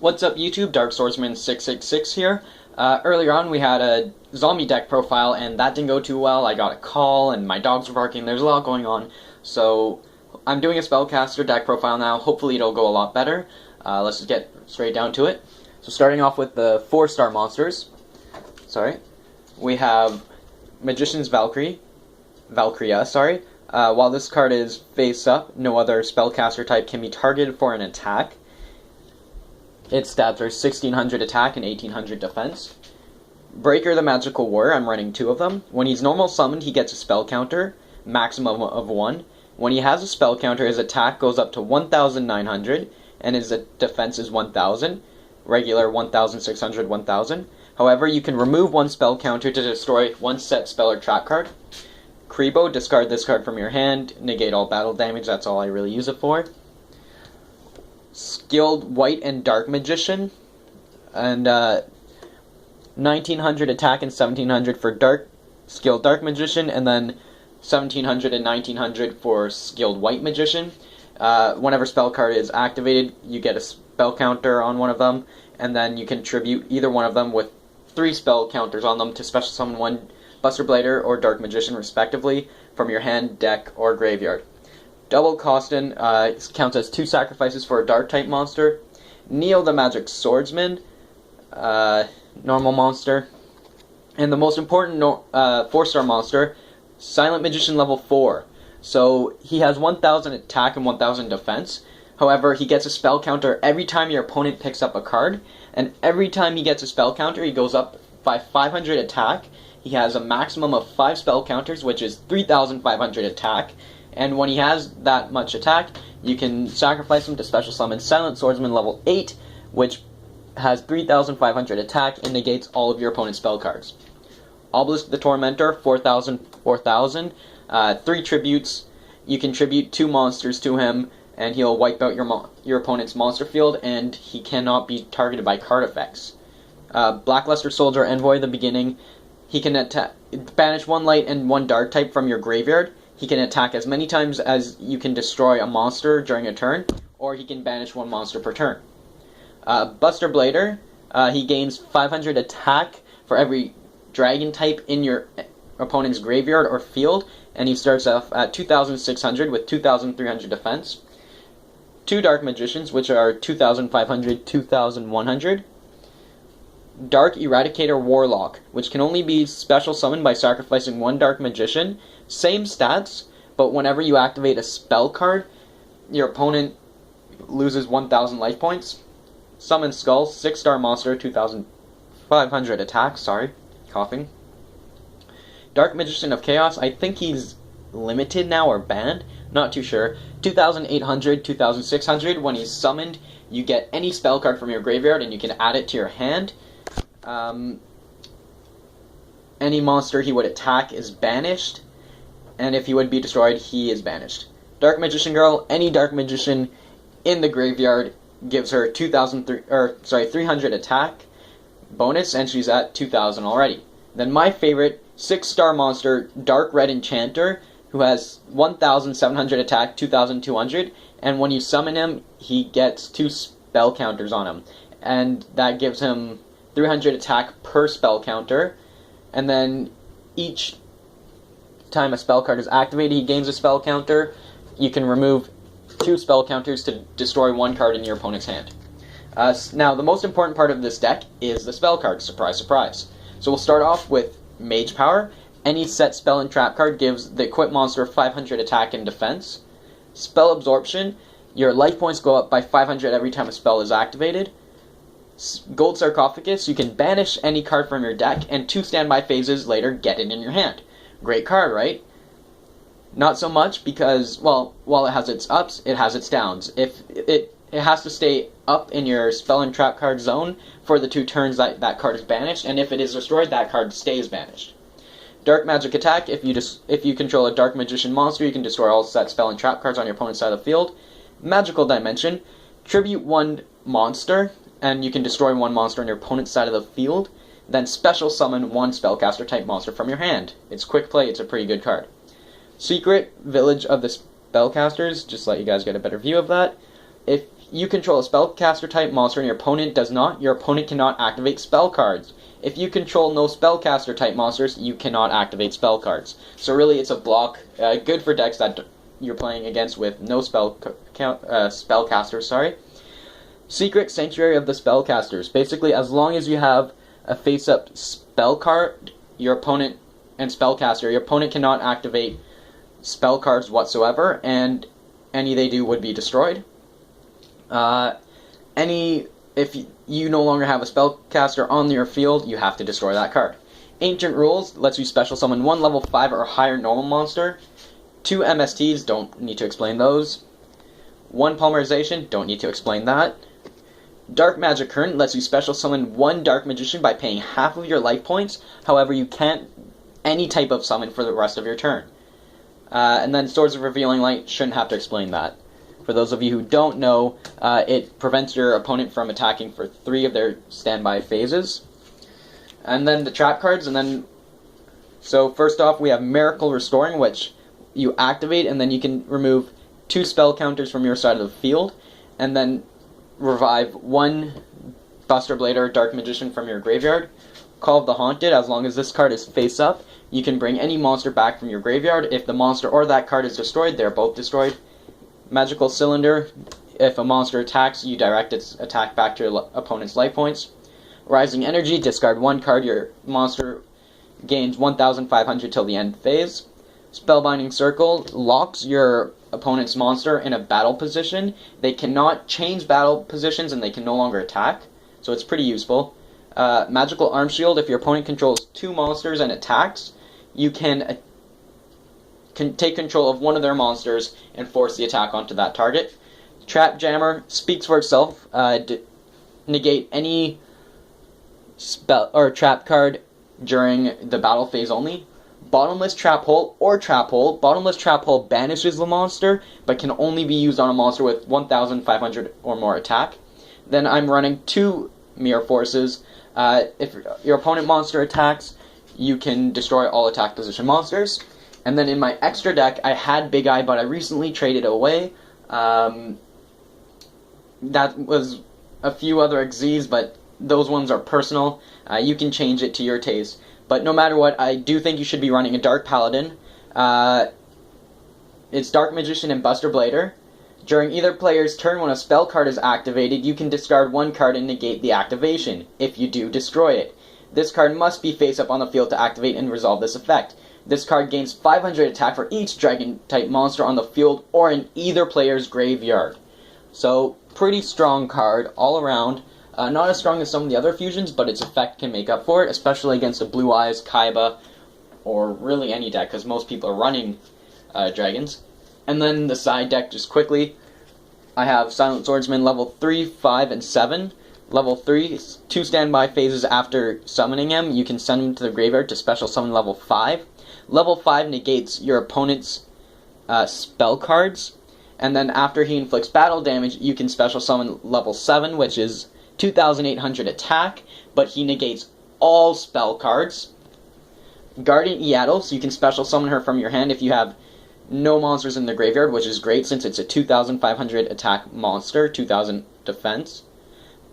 What's up YouTube, Dark Swordsman 666 here. Earlier on we had a zombie deck profile and that didn't go too well. I got a call and my dogs were barking, there's a lot going on. So I'm doing a Spellcaster deck profile now, hopefully it'll go a lot better. Let's just get straight down to it. So starting off with the 4-star monsters, we have Magician's Valkyria. While this card is face up, no other Spellcaster type can be targeted for an attack. Its stats are 1600 attack and 1800 defense. Breaker the Magical Warrior, I'm running 2 of them. When he's normal summoned, he gets a spell counter, maximum of 1. When he has a spell counter, his attack goes up to 1900, and his defense is 1000. Regular 1600, 1000. However, you can remove 1 spell counter to destroy 1 set spell or trap card. Kribo, discard this card from your hand, negate all battle damage, that's all I really use it for. Skilled White and Dark Magician, and 1900 attack and 1700 for Skilled Dark Magician, and then 1700 and 1900 for Skilled White Magician. Whenever spell card is activated, you get a spell counter on one of them, and then you can tribute either one of them with 3 spell counters on them to special summon 1 Buster Blader or Dark Magician respectively from your hand, deck, or graveyard. Double Costin counts as 2 sacrifices for a Dark type monster. Neo the Magic Swordsman, normal monster. And the most important 4-star monster, Silent Magician level 4. So he has 1000 attack and 1000 defense. However, he gets a spell counter every time your opponent picks up a card. And every time he gets a spell counter, he goes up by 500 attack. He has a maximum of 5 spell counters, which is 3500 attack. And when he has that much attack, you can sacrifice him to special summon Silent Swordsman level 8, which has 3500 attack and negates all of your opponent's spell cards. Obelisk the Tormentor, 4000. 3 tributes. You can tribute 2 monsters to him, and he'll wipe out your opponent's monster field, and he cannot be targeted by card effects. Blackluster Soldier Envoy, the beginning. He can banish 1 light and 1 dark type from your graveyard. He can attack as many times as you can destroy a monster during a turn, or he can banish 1 monster per turn. Buster Blader, he gains 500 attack for every dragon type in your opponent's graveyard or field, and he starts off at 2600 with 2300 defense. 2 Dark Magicians, which are 2500, 2100. Dark Eradicator Warlock, which can only be special summoned by sacrificing 1 Dark Magician. Same stats, but whenever you activate a spell card, your opponent loses 1000 life points. Summon Skull, 6-star monster, 2500 attack, coughing. Dark Magician of Chaos, I think he's limited now or banned, not too sure. 2800, 2600, when he's summoned, you get any spell card from your graveyard and you can add it to your hand. Any monster he would attack is banished, and if he would be destroyed, he is banished. Dark Magician Girl, any Dark Magician in the graveyard gives her 300 attack bonus, and she's at 2000 already. Then my favorite 6-star monster, Dark Red Enchanter, who has 1700 attack, 2200, and when you summon him, he gets 2 spell counters on him, and that gives him 300 attack per spell counter, and then each time a spell card is activated, he gains a spell counter. You can remove 2 spell counters to destroy 1 card in your opponent's hand. Now, the most important part of this deck is the spell card. Surprise, surprise. So we'll start off with Mage Power. Any set spell and trap card gives the equipped monster 500 attack and defense. Spell Absorption. Your life points go up by 500 every time a spell is activated. Gold Sarcophagus. You can banish any card from your deck, and 2 standby phases later get it in your hand. Great card, right? Not so much because, well, while it has its ups, it has its downs. If it has to stay up in your spell and trap card zone for the 2 turns that card is banished, and if it is destroyed, that card stays banished. Dark Magic Attack, if you control a Dark Magician monster, you can destroy all set spell and trap cards on your opponent's side of the field. Magical Dimension, tribute 1 monster, and you can destroy 1 monster on your opponent's side of the field. Then special summon 1 Spellcaster type monster from your hand. It's quick play, it's a pretty good card. Secret Village of the Spellcasters, just to let you guys get a better view of that. If you control a Spellcaster type monster and your opponent does not, your opponent cannot activate spell cards. If you control no Spellcaster type monsters, you cannot activate spell cards. So really it's a block, good for decks that you're playing against with no Spellcasters, sorry. Secret Sanctuary of the Spellcasters. Basically, as long as you have a face-up spell card, your opponent, and Spellcaster, your opponent cannot activate spell cards whatsoever, and any they do would be destroyed. If you no longer have a Spellcaster on your field, you have to destroy that card. Ancient Rules lets you special summon 1 level 5 or higher normal monster. 2 MSTs, don't need to explain those. 1 Polymerization, don't need to explain that. Dark Magic Current lets you special summon 1 Dark Magician by paying half of your life points. However, you can't any type of summon for the rest of your turn. And then Swords of Revealing Light, shouldn't have to explain that. For those of you who don't know, it prevents your opponent from attacking for 3 of their standby phases. And then the trap cards, so first off we have Miracle Restoring, which you activate and then you can remove 2 spell counters from your side of the field, and then revive 1 Buster Blade or Dark Magician from your graveyard. Call of the Haunted, as long as this card is face up, you can bring any monster back from your graveyard. If the monster or that card is destroyed, they're both destroyed. Magical Cylinder, if a monster attacks, you direct its attack back to your opponent's life points. Rising Energy, discard 1 card, your monster gains 1,500 till the end phase. Spellbinding Circle locks your opponent's monster in a battle position. They cannot change battle positions and they can no longer attack, so it's pretty useful. Magical Arm Shield, if your opponent controls 2 monsters and attacks, you can take control of one of their monsters and force the attack onto that target. Trap Jammer speaks for itself. Negate any spell or trap card during the battle phase only. Bottomless Trap Hole or Trap Hole. Bottomless Trap Hole banishes the monster, but can only be used on a monster with 1,500 or more attack. Then I'm running 2 Mirror Forces. If your opponent monster attacks, you can destroy all attack position monsters. And then in my extra deck, I had Big Eye, but I recently traded away. That was a few other XZs, but those ones are personal. You can change it to your taste. But no matter what, I do think you should be running a Dark Paladin. It's Dark Magician and Buster Blader. During either player's turn, when a spell card is activated, you can discard 1 card and negate the activation. If you do, destroy it. This card must be face up on the field to activate and resolve this effect. This card gains 500 attack for each dragon-type monster on the field or in either player's graveyard. So, pretty strong card all around. Not as strong as some of the other fusions, but its effect can make up for it, especially against a Blue Eyes, Kaiba, or really any deck, because most people are running dragons. And then the side deck, just quickly, I have Silent Swordsman level 3, 5, and 7. Level 3, 2 standby phases after summoning him, you can send him to the graveyard to special summon level 5. Level 5 negates your opponent's spell cards, and then after he inflicts battle damage, you can special summon level 7, which is 2,800 attack, but he negates all spell cards. Guardian Eatos, you can special summon her from your hand if you have no monsters in the graveyard, which is great since it's a 2,500 attack monster, 2,000 defense.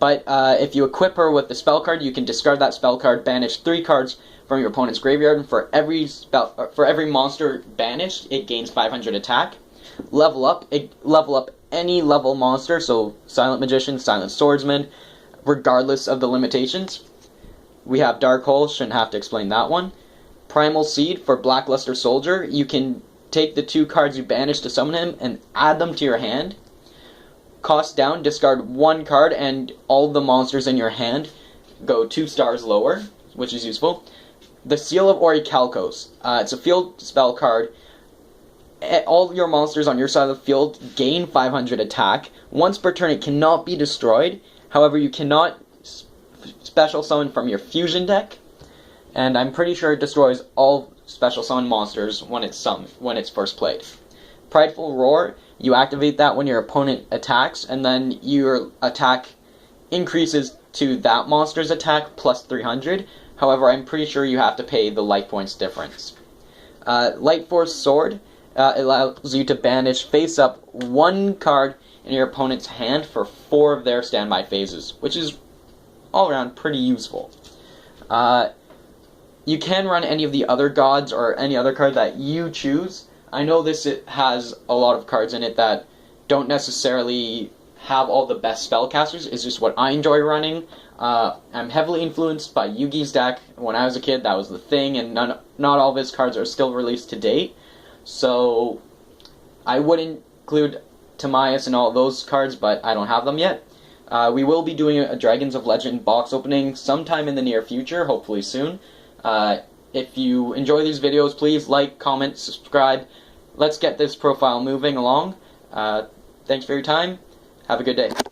But if you equip her with the spell card, you can discard that spell card, banish 3 cards from your opponent's graveyard, and for every monster banished, it gains 500 attack. Level up any level monster, so Silent Magician, Silent Swordsman, regardless of the limitations. We have Dark Hole, shouldn't have to explain that one. Primal Seed for Blackluster Soldier, you can take the 2 cards you banished to summon him and add them to your hand. Cost down, discard 1 card, and all the monsters in your hand go 2 stars lower, which is useful. The Seal of Orichalcos. It's a field spell card. All your monsters on your side of the field gain 500 attack. Once per turn, it cannot be destroyed. However, you cannot special summon from your fusion deck, and I'm pretty sure it destroys all special summon monsters when it's first played. Prideful Roar, you activate that when your opponent attacks, and then your attack increases to that monster's attack plus 300. However, I'm pretty sure you have to pay the life points difference. Light Force Sword allows you to banish face up 1 card in your opponent's hand for 4 of their standby phases, which is all around pretty useful. You can run any of the other gods or any other card that you choose. I know it has a lot of cards in it that don't necessarily have all the best spellcasters. It's just what I enjoy running. I'm heavily influenced by Yugi's deck. When I was a kid, that was the thing, and not all of his cards are still released to date. So I would include Timaeus and all those cards, but I don't have them yet. We will be doing a Dragons of Legend box opening sometime in the near future, hopefully soon. If you enjoy these videos, please like, comment, subscribe. Let's get this profile moving along. Thanks for your time. Have a good day.